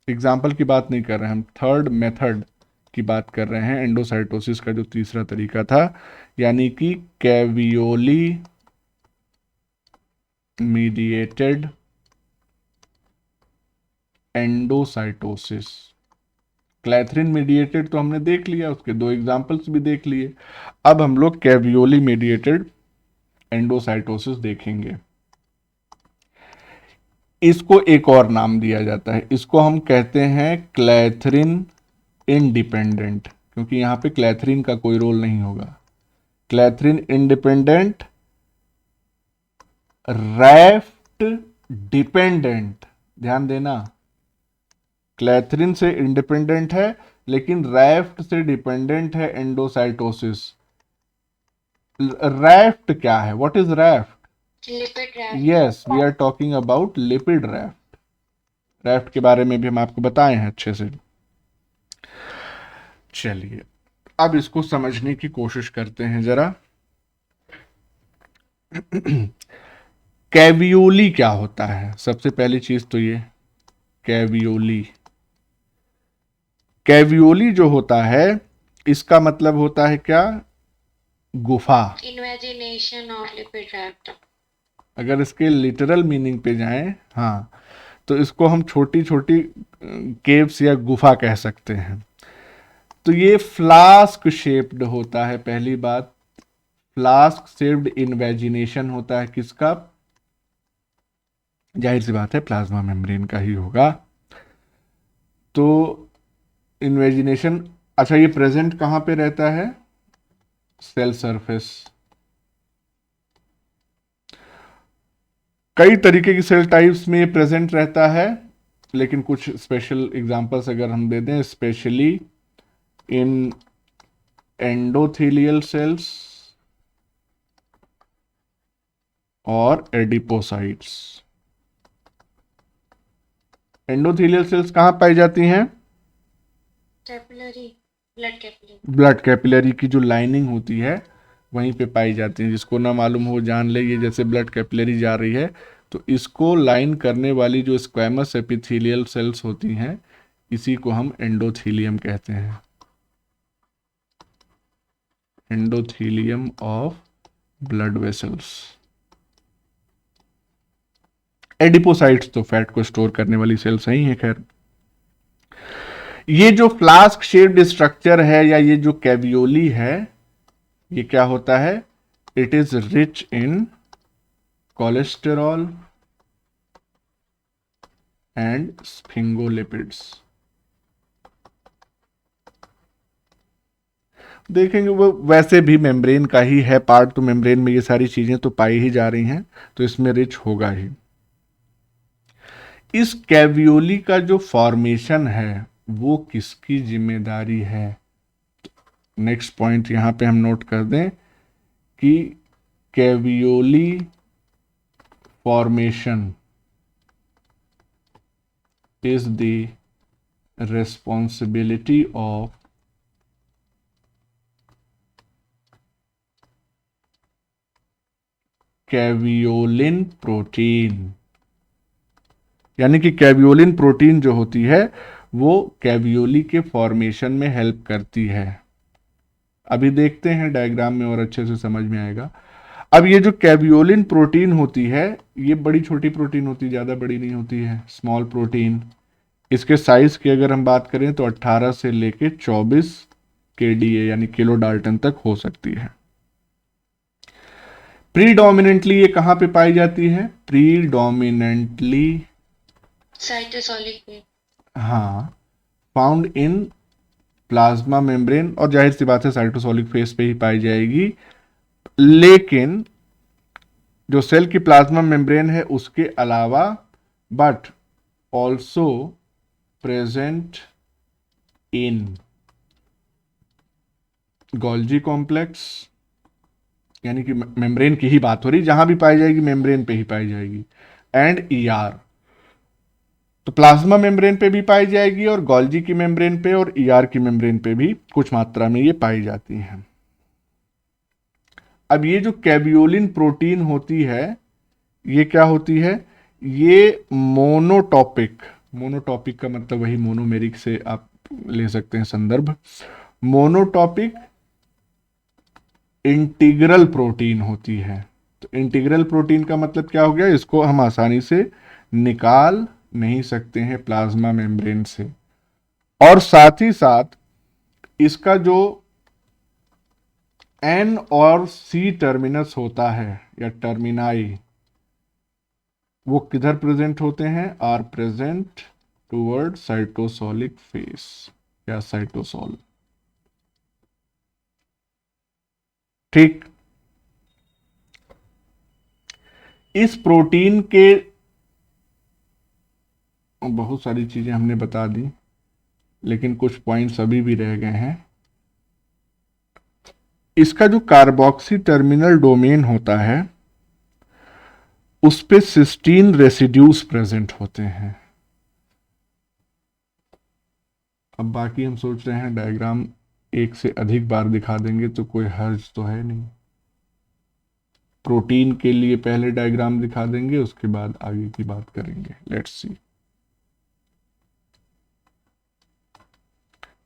एग्जाम्पल की बात नहीं कर रहे हैं हम, थर्ड मेथड की बात कर रहे हैं, एंडोसाइटोसिस का जो तीसरा तरीका था, यानी कि कैवियोली मीडिएटेड एंडोसाइटोसिस। क्लैथरिन मीडिएटेड तो हमने देख लिया, उसके दो एग्जाम्पल्स भी देख लिए, अब हम लोग कैवियोली मीडिएटेड एंडोसाइटोसिस देखेंगे। इसको एक और नाम दिया जाता है, इसको हम कहते हैं क्लैथरिन इंडिपेंडेंट, क्योंकि यहां पे क्लैथरिन का कोई रोल नहीं होगा। क्लैथरिन इंडिपेंडेंट, रैफ्ट डिपेंडेंट, ध्यान देना, क्लैथरिन से इंडिपेंडेंट है लेकिन रैफ्ट से डिपेंडेंट है एंडोसाइटोसिस। रैफ्ट क्या है? What is raft? Lipid raft. Yes, we are talking about lipid raft. Raft के बारे में भी हम आपको बताए हैं अच्छे से। चलिए अब इसको समझने की कोशिश करते हैं जरा। कैवियोली क्या होता है? सबसे पहली चीज तो ये कैवियोली, कैवियोली जो होता है इसका मतलब होता है क्या? गुफा। Invagination of lipid raft. अगर इसके लिटरल मीनिंग पे जाएं, हाँ, तो इसको हम छोटी छोटी केव्स या गुफा कह सकते हैं। तो ये फ्लास्क शेप्ड होता है, पहली बात, फ्लास्क शेप्ड इन्वेजिनेशन होता है किसका? जाहिर सी बात है प्लाज्मा मेम्ब्रेन का ही होगा। तो इन्वेजिनेशन, अच्छा, ये प्रेजेंट कहां पे रहता है? Cell surface. कई तरीके की सेल टाइप्स में ये प्रेजेंट रहता है, लेकिन कुछ स्पेशल एग्जांपल्स अगर हम दे दें, स्पेशली इन एंडोथेलियल सेल्स और एडिपोसाइट्स। एंडोथेलियल सेल्स कहां पाई जाती हैं? Capillary, blood capillary. Blood capillary की जो लाइनिंग होती है वहीं पे पाई जाती है। जिसको ना मालूम हो जान ले, ये जैसे ब्लड कैपिलरी जा रही है तो इसको लाइन करने वाली जो स्क्वैमस एपिथेलियल सेल्स होती हैं, इसी को हम एंडोथीलियम कहते हैं। Endothelium of blood vessels. Adipocytes तो फैट को स्टोर करने वाली सेल्स ही है। खैर, ये जो फ्लास्क शेप्ड स्ट्रक्चर है या ये जो कैवियोली है, ये क्या होता है? It is rich in cholesterol and sphingolipids. देखेंगे वो वैसे भी मेम्ब्रेन का ही है पार्ट, तो मेम्ब्रेन में ये सारी चीजें तो पाई ही जा रही हैं, तो इसमें रिच होगा ही। इस कैवियोली का जो फॉर्मेशन है वो किसकी जिम्मेदारी है? नेक्स्ट पॉइंट यहां पे हम नोट कर दें कि caveolae formation is the responsibility of caveolin protein. यानी कि कैवियोलिन प्रोटीन जो होती है वो कैवियोली के फॉर्मेशन में हेल्प करती है। अभी देखते हैं डायग्राम में और अच्छे से समझ में आएगा। अब ये जो कैवियोलिन प्रोटीन होती है, ये बड़ी छोटी प्रोटीन होती है, ज़्यादा बड़ी नहीं होती है, स्मॉल प्रोटीन। इसके साइज की अगर हम बात करें तो 18 से लेके 24 केडीए यानी किलो डाल्टन तक हो सकती है। प्रीडोमिनेंटली ये कहां पे पाई जाती है? प्रीडोमिनेंटली साइटोसोलिक में। हाँ, फाउंड इन प्लाज्मा मेम्ब्रेन, और जाहिर सी बात है साइटोसोलिक फेस पे ही पाई जाएगी। लेकिन जो सेल की प्लाज्मा मेम्ब्रेन है उसके अलावा but also present in Golgi complex, यानी कि मेम्ब्रेन की ही बात हो रही, जहां भी पाई जाएगी मेम्ब्रेन पे ही पाई जाएगी, एंड ईआर। तो प्लाज्मा मेम्ब्रेन पे भी पाई जाएगी और गोल्जी की मेम्ब्रेन पे और ईआर की मेम्ब्रेन पे भी कुछ मात्रा में ये पाई जाती हैं। अब ये जो कैवियोलिन प्रोटीन होती है, ये क्या होती है? ये मोनोटॉपिक, मोनोटॉपिक का मतलब वही मोनोमेरिक से आप ले सकते हैं संदर्भ। मोनोटॉपिक इंटीग्रल प्रोटीन होती है। तो इंटीग्रल प्रोटीन का मतलब क्या हो गया? इसको हम आसानी से निकाल नहीं सकते हैं प्लाज्मा मेम्ब्रेन से। और साथ ही साथ इसका जो एन और सी टर्मिनस होता है या टर्मिनाई, वो किधर प्रेजेंट होते हैं? Are present toward cytosolic face या साइटोसोल। ठीक, इस प्रोटीन के बहुत सारी चीजें हमने बता दी, लेकिन कुछ पॉइंट्स अभी भी रह गए हैं। इसका जो कार्बोक्सी टर्मिनल डोमेन होता है उस पे सिस्टीन रेसिड्यूज प्रेजेंट होते हैं। अब बाकी हम सोच रहे हैं डायग्राम एक से अधिक बार दिखा देंगे तो कोई हर्ज तो है नहीं। प्रोटीन के लिए पहले डायग्राम दिखा देंगे, उसके बाद आगे की बात करेंगे। Let's see.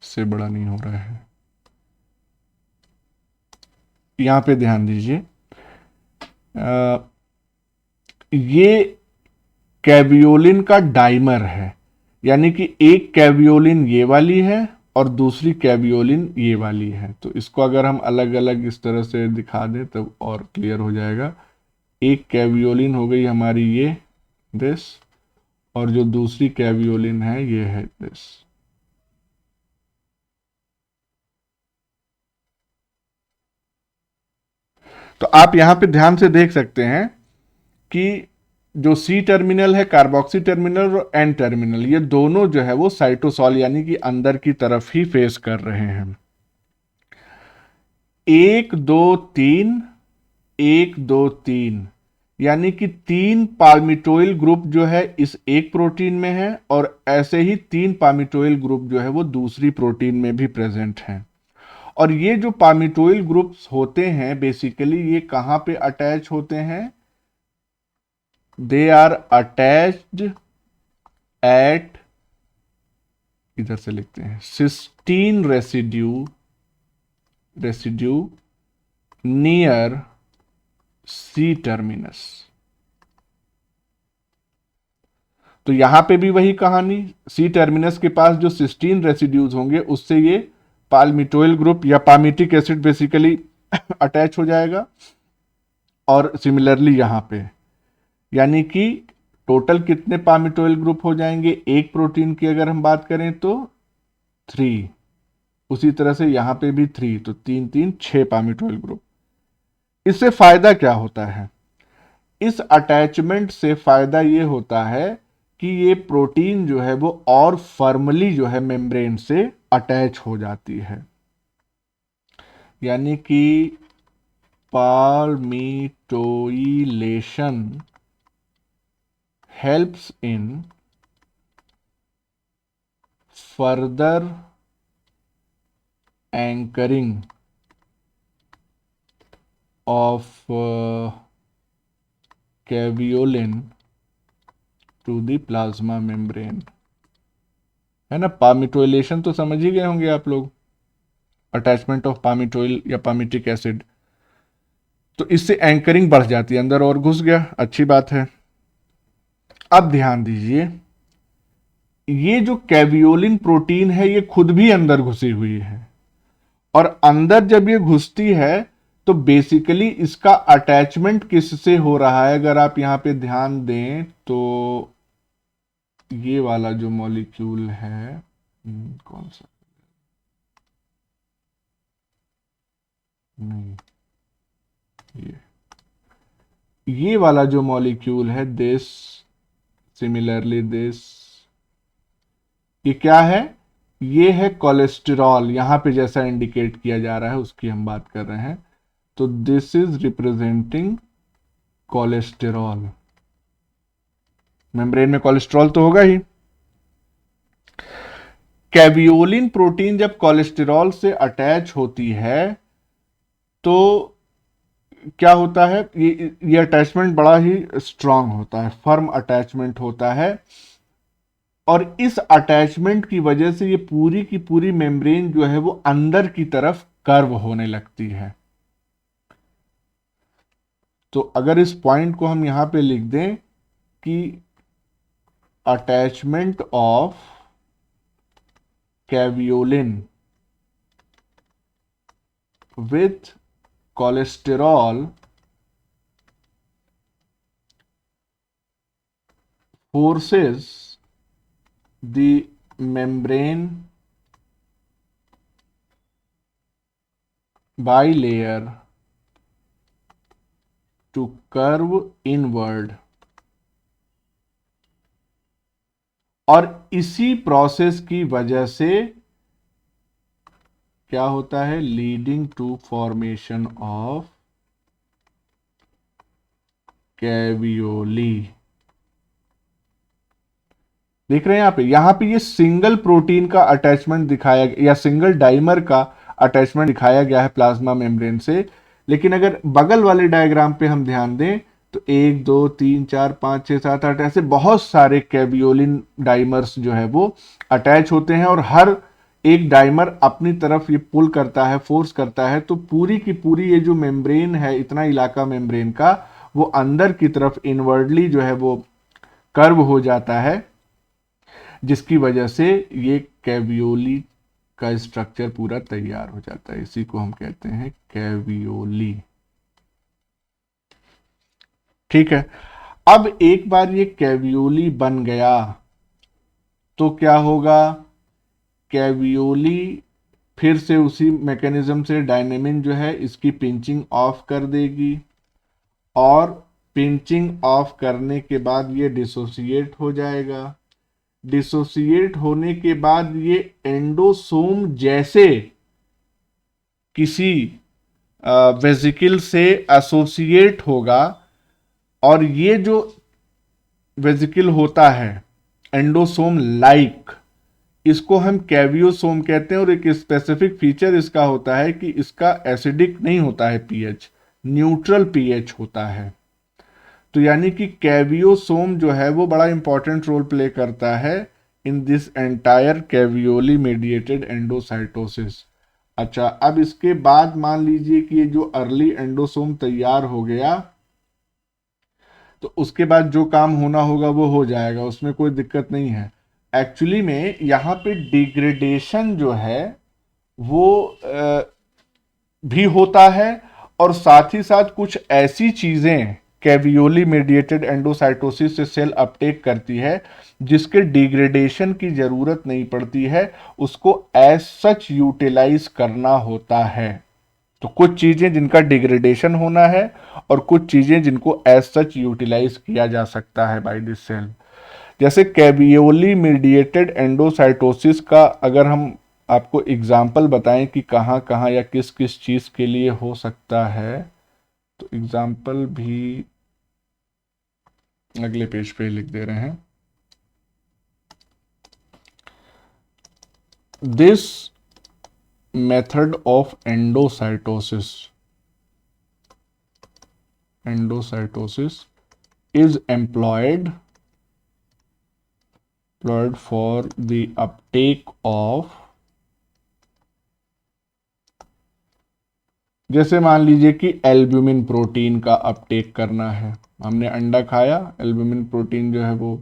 इससे बड़ा नहीं हो रहा है। यहां पे ध्यान दीजिए, ये कैवियोलिन का डाइमर है, यानी कि एक कैवियोलिन ये वाली है और दूसरी कैवियोलिन ये वाली है। तो इसको अगर हम अलग अलग इस तरह से दिखा दें तो और क्लियर हो जाएगा। एक कैवियोलिन हो गई हमारी ये दिस, और जो दूसरी कैवियोलिन है ये है दिस। तो आप यहां पे ध्यान से देख सकते हैं कि जो सी टर्मिनल है, कार्बोक्सी टर्मिनल और एन टर्मिनल, ये दोनों जो है वो साइटोसॉल यानी कि अंदर की तरफ ही फेस कर रहे हैं। 1 2 3 1 2 3, यानी कि 3 पाल्मिटोइल ग्रुप जो है इस एक प्रोटीन में है, और ऐसे ही 3 पाल्मिटोइल ग्रुप जो है वो दूसरी प्रोटीन में भी प्रेजेंट हैं। और ये जो पाल्मिटोइल ग्रुप्स होते हैं बेसिकली ये कहां पे अटैच होते हैं? दे आर अटैच्ड एट, इधर से लिखते हैं cysteine residue near C terminus. तो यहां पे भी वही कहानी, सी टर्मिनस के पास जो सिस्टीन रेसिड्यूज होंगे उससे ये पाल्मिटोइल ग्रुप या पामिटिक एसिड बेसिकली अटैच हो जाएगा। और सिमिलरली यहां पे यानी कि टोटल कितने पामिटोइल ग्रुप हो जाएंगे एक प्रोटीन की अगर हम बात करें तो 3, उसी तरह से यहां पे भी 3, तो 3 3 6 पामिटोइल ग्रुप। इससे फायदा क्या होता है? इस अटैचमेंट से फायदा ये होता है कि ये प्रोटीन जो है वो और फर्मली जो है मेम्ब्रेन से अटैच हो जाती है, यानी कि palmitoylation helps in further anchoring of caveolin to the plasma membrane. है ना, पामिटोइलेशन तो समझ ही गए होंगे आप लोग, अटैचमेंट ऑफ पामिटोइल या पामिटिक एसिड। तो इससे एंकरिंग बढ़ जाती है, अंदर और घुस गया, अच्छी बात है। अब ध्यान दीजिए, ये जो कैवियोलिन प्रोटीन है ये खुद भी अंदर घुसी हुई है, और अंदर जब ये घुसती है तो बेसिकली इसका अटैचमेंट किससे हो रहा है? अगर आप यहां पे ध्यान दें तो ये वाला जो मॉलिक्यूल है, कौन सा, नहीं, ये वाला जो मॉलिक्यूल है दिस, सिमिलरली दिस, ये क्या है? ये है कोलेस्टेरॉल, यहां पे जैसा इंडिकेट किया जा रहा है उसकी हम बात कर रहे हैं। तो this is representing cholesterol. Membrane में कोलेस्ट्रॉल तो होगा ही। कैवियोलिन प्रोटीन जब कोलेस्टेरॉल से अटैच होती है तो क्या होता है? ये अटैचमेंट बड़ा ही स्ट्रांग होता है, फर्म अटैचमेंट होता है, और इस अटैचमेंट की वजह से ये पूरी की पूरी मेम्ब्रेन जो है वो अंदर की तरफ कर्व होने लगती है। तो अगर इस पॉइंट को हम यहां पे लिख दें कि attachment of caveolin with cholesterol forces the membrane bilayer to curve inward, और इसी प्रोसेस की वजह से क्या होता है? Leading to formation of caveolae. देख रहे हैं यहां पे ये सिंगल प्रोटीन का अटैचमेंट दिखाया गया या सिंगल डाइमर का अटैचमेंट दिखाया गया है प्लाज्मा मेम्ब्रेन से। लेकिन अगर बगल वाले डायग्राम पे हम ध्यान दें तो 1 2 3 4 5 6 7 8 ऐसे बहुत सारे कैवियोलिन डाइमर्स जो है वो अटैच होते हैं, और हर एक डाइमर अपनी तरफ ये पुल करता है, फोर्स करता है, तो पूरी की पूरी ये जो मेम्ब्रेन है, इतना इलाका मेम्ब्रेन का, वो अंदर की तरफ इनवर्डली जो है वो कर्व हो जाता है, जिसकी वजह से ये कैवियोली का स्ट्रक्चर पूरा तैयार हो जाता है। इसी को हम कहते हैं कैवियोली। ठीक है, अब एक बार ये कैवियोली बन गया तो क्या होगा? कैवियोली फिर से उसी मैकेनिज्म से डायनेमिन जो है इसकी पिंचिंग ऑफ कर देगी, और पिंचिंग ऑफ करने के बाद ये डिसोसिएट हो जाएगा। डिसोसिएट होने के बाद ये एंडोसोम जैसे किसी वेजिकल से एसोसिएट होगा, और ये जो वेजिकल होता है एंडोसोम लाइक, इसको हम कैवियोसोम कहते हैं। और एक स्पेसिफिक फीचर इसका होता है कि इसका एसिडिक नहीं होता है पीएच, न्यूट्रल पीएच होता है। तो यानी कि कैवियोसोम जो है वो बड़ा इंपॉर्टेंट रोल प्ले करता है in this entire caveolae mediated endocytosis. अच्छा, अब इसके बाद मान लीजिए कि ये जो अर्ली एंडोसोम तैयार हो गया तो उसके बाद जो काम होना होगा वो हो जाएगा, उसमें कोई दिक्कत नहीं है। एक्चुअली में यहाँ पे डिग्रेडेशन जो है वो भी होता है, और साथ ही साथ कुछ ऐसी चीजें कैवियोली मेडिएटेड एंडोसाइटोसिस से सेल अपटेक करती है जिसके डिग्रेडेशन की जरूरत नहीं पड़ती है, उसको एज सच यूटिलाइज करना होता है। तो कुछ चीजें जिनका डिग्रेडेशन होना है और कुछ चीजें जिनको एज सच यूटिलाइज किया जा सकता है बाय दिस सेल। जैसे कैवियोली मीडिएटेड एंडोसाइटोसिस का अगर हम आपको एग्जाम्पल बताएं कि कहाँ कहाँ या किस किस चीज के लिए हो सकता है, तो एग्जाम्पल भी अगले पेज पे लिख दे रहे हैं। This method of endocytosis is employed for the uptake of, जैसे मान लीजिए कि एल्ब्यूमिन प्रोटीन का अपटेक करना है। हमने अंडा खाया, एल्ब्यूमिन प्रोटीन जो है वो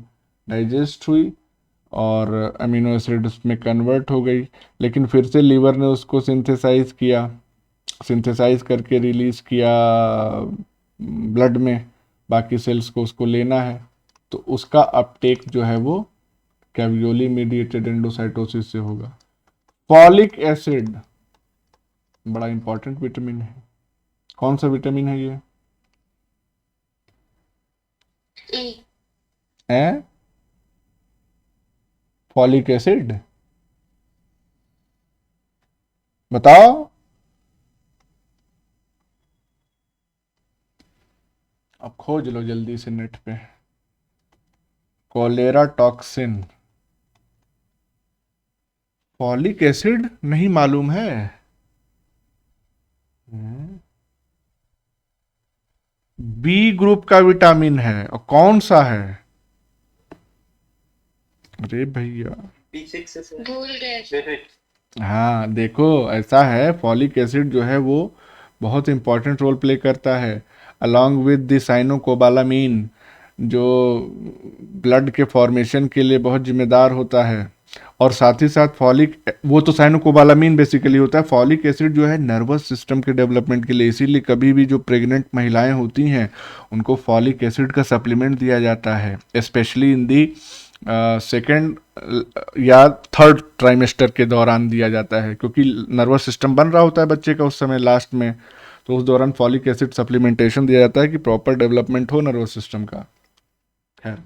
डाइजेस्ट हुई और अमीनो एसिड उसमें कन्वर्ट हो गई, लेकिन फिर से लीवर ने उसको सिंथेसाइज किया, सिंथेसाइज करके रिलीज किया ब्लड में, बाकी सेल्स को उसको लेना है, तो उसका अपटेक जो है वो कैवियोली मीडिएटेड एंडोसाइटोसिस से होगा। फॉलिक एसिड बड़ा इंपॉर्टेंट विटामिन है। कौन सा विटामिन है ये? E. है फॉलिक एसिड, बताओ। अब खोज लो जल्दी से नेट पे। कोलेरा टॉक्सिन, फॉलिक एसिड नहीं मालूम है? बी ग्रुप का विटामिन है, और कौन सा है? अरे भैया भूल गए। हाँ देखो, ऐसा है, फॉलिक एसिड जो है वो बहुत इंपॉर्टेंट रोल प्ले करता है अलॉन्ग विद द साइनोकोबालामीन, जो ब्लड के फॉर्मेशन के लिए बहुत जिम्मेदार होता है। और साथ ही साथ फॉलिक, वो तो साइनोकोबालामीन बेसिकली होता है, फॉलिक एसिड जो है नर्वस सिस्टम के डेवलपमेंट के लिए, इसीलिए कभी भी जो प्रेग्नेंट महिलाएं होती हैं उनको फॉलिक एसिड का सप्लीमेंट दिया जाता है, स्पेशली इन दी सेकेंड या थर्ड ट्राइमेस्टर के दौरान दिया जाता है, क्योंकि नर्वस सिस्टम बन रहा होता है बच्चे का उस समय लास्ट में, तो उस दौरान फॉलिक एसिड सप्लीमेंटेशन दिया जाता है कि प्रॉपर डेवलपमेंट हो नर्वस सिस्टम का। खैर,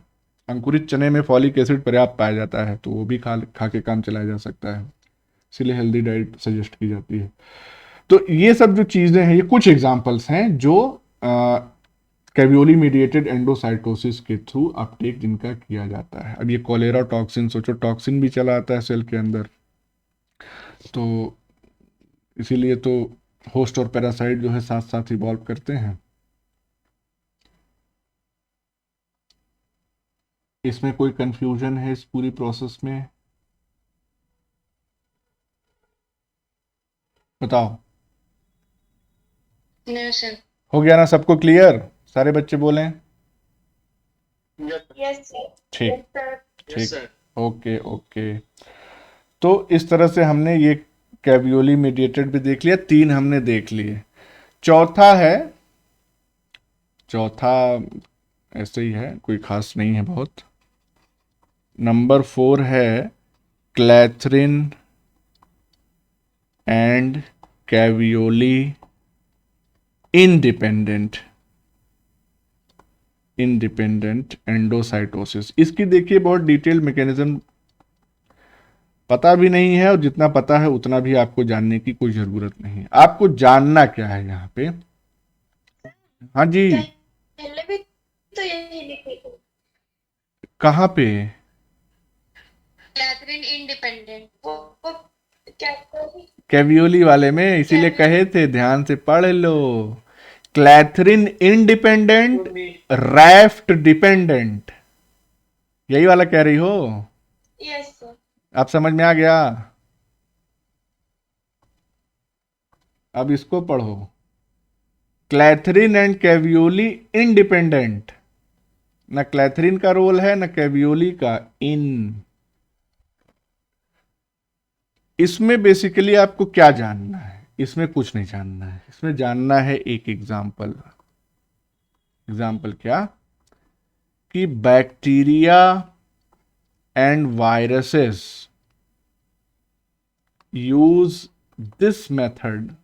अंकुरित चने में फॉलिक एसिड पर्याप्त पाया जाता है, तो वो भी खा के काम चलाया जा सकता है, इसीलिए हेल्दी डाइट सजेस्ट की जाती है। तो ये सब जो चीज़ें हैं, ये कुछ एग्जांपल्स हैं जो कैवियोली मीडिएटेड एंडोसाइटोसिस के थ्रू अपटेक जिनका किया जाता है। अब ये कोलेरा टॉक्सिन, सोचो टॉक्सिन भी चला आता है सेल के अंदर, तो इसीलिए तो होस्ट और पैरासाइट जो है साथ साथ इवॉल्व करते हैं। इसमें कोई कंफ्यूजन है इस पूरी प्रोसेस में? बताओ। No, sir. हो गया ना सबको क्लियर? सारे बच्चे बोलें। Yes, sir. ठीक Yes, sir. ठीक, ओके ओके। तो इस तरह से हमने ये कैवियोली मीडिएटेड भी देख लिया, 3 हमने देख लिए। चौथा है, चौथा ऐसे ही है, कोई खास नहीं है बहुत। नंबर 4 है क्लैथरिन एंड कैवियोली इंडिपेंडेंट एंडोसाइटोसिस। इसकी देखिए बहुत डिटेल मैकेनिज्म पता भी नहीं है, और जितना पता है उतना भी आपको जानने की कोई जरूरत नहीं है। आपको जानना क्या है यहाँ पे? हाँ जी, पहले भी तो यही लिखी थी। कहाँ पे? Catherine independent. वो क्या कैवियोली वाले में, इसीलिए कहे थे ध्यान से पढ़ लो। क्लैथरिन इंडिपेंडेंट, रैफ्ट डिपेंडेंट, यही वाला कह रही हो? Yes sir. अब समझ में आ गया? अब इसको पढ़ो, क्लैथरिन एंड कैवियोली इंडिपेंडेंट, न क्लैथरिन का रोल है न कैवियोली का। इन इसमें बेसिकली आपको क्या जानना है? इसमें कुछ नहीं जानना है, इसमें जानना है एक एग्जाम्पल। एग्जाम्पल क्या? कि bacteria and viruses use this method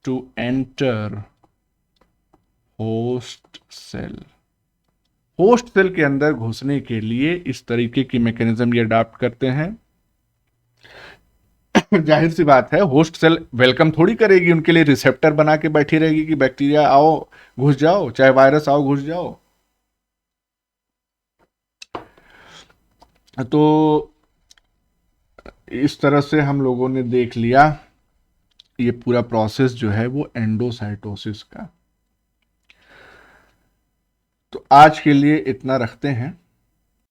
to enter host cell. Host cell के अंदर घुसने के लिए इस तरीके की मैकेनिज्म ये अडॉप्ट करते हैं। जाहिर सी बात है, होस्ट सेल वेलकम थोड़ी करेगी, उनके लिए रिसेप्टर बना के बैठी रहेगी कि बैक्टीरिया आओ घुस जाओ, चाहे वायरस आओ घुस जाओ। तो इस तरह से हम लोगों ने देख लिया ये पूरा प्रोसेस जो है वो एंडोसाइटोसिस का। तो आज के लिए इतना रखते हैं।